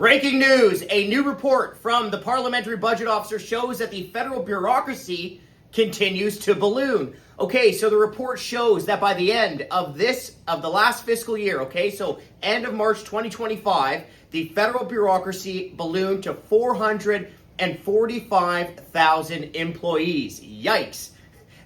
Breaking news, a new report from the Parliamentary Budget Officer shows that the federal bureaucracy continues to balloon. Okay, so the report shows that by the end of the last fiscal year, okay, so end of March 2025, the federal bureaucracy ballooned to 445,000 employees. Yikes.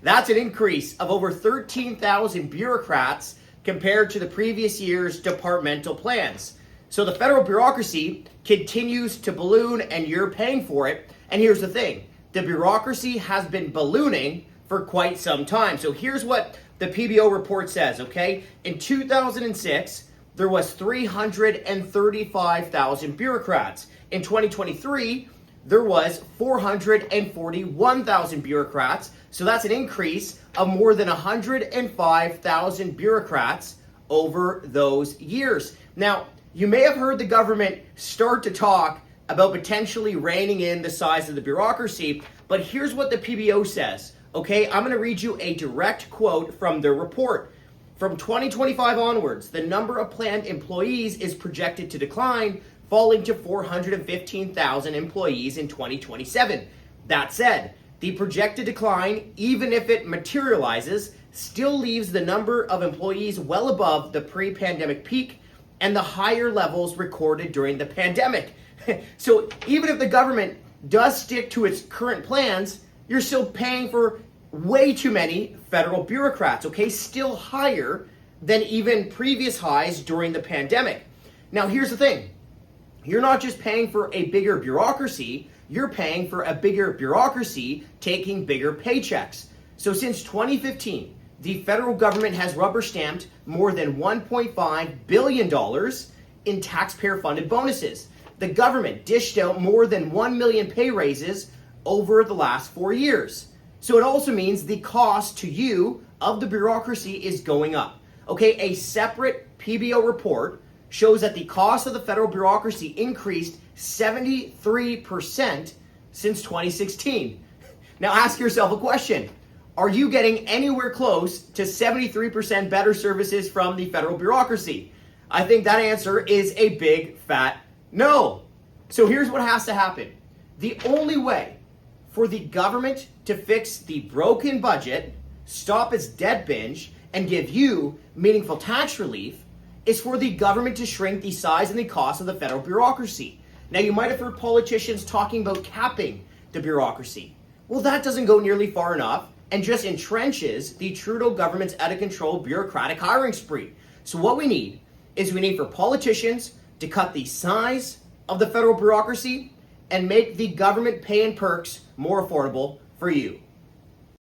That's an increase of over 13,000 bureaucrats compared to the previous year's departmental plans. So the federal bureaucracy continues to balloon and you're paying for it. And here's the thing, the bureaucracy has been ballooning for quite some time. So here's what the PBO report says, okay? In 2006, there was 335,000 bureaucrats. In 2023, there was 441,000 bureaucrats. So that's an increase of more than 105,000 bureaucrats over those years. Now, you may have heard the government start to talk about potentially reining in the size of the bureaucracy, but here's what the PBO says. Okay, I'm going to read you a direct quote from their report. From 2025 onwards, the number of planned employees is projected to decline, falling to 415,000 employees in 2027. That said, the projected decline, even if it materializes, still leaves the number of employees well above the pre-pandemic peak and the higher levels recorded during the pandemic. So even if the government does stick to its current plans, you're still paying for way too many federal bureaucrats, okay? Still higher than even previous highs during the pandemic. Now, here's the thing. You're not just paying for a bigger bureaucracy, you're paying for a bigger bureaucracy taking bigger paychecks. So since 2015, the federal government has rubber-stamped more than $1.5 billion in taxpayer-funded bonuses. The government dished out more than 1 million pay raises over the last 4 years. So it also means the cost to you of the bureaucracy is going up. Okay, a separate PBO report shows that the cost of the federal bureaucracy increased 73% since 2016. Now ask yourself a question. Are you getting anywhere close to 73% better services from the federal bureaucracy? I think that answer is a big fat no. So here's what has to happen. The only way for the government to fix the broken budget, stop its debt binge, and give you meaningful tax relief is for the government to shrink the size and the cost of the federal bureaucracy. Now, you might have heard politicians talking about capping the bureaucracy. Well, that doesn't go nearly far enough and just entrenches the Trudeau government's out-of-control bureaucratic hiring spree. So what we need for politicians to cut the size of the federal bureaucracy and make the government pay and perks more affordable for you.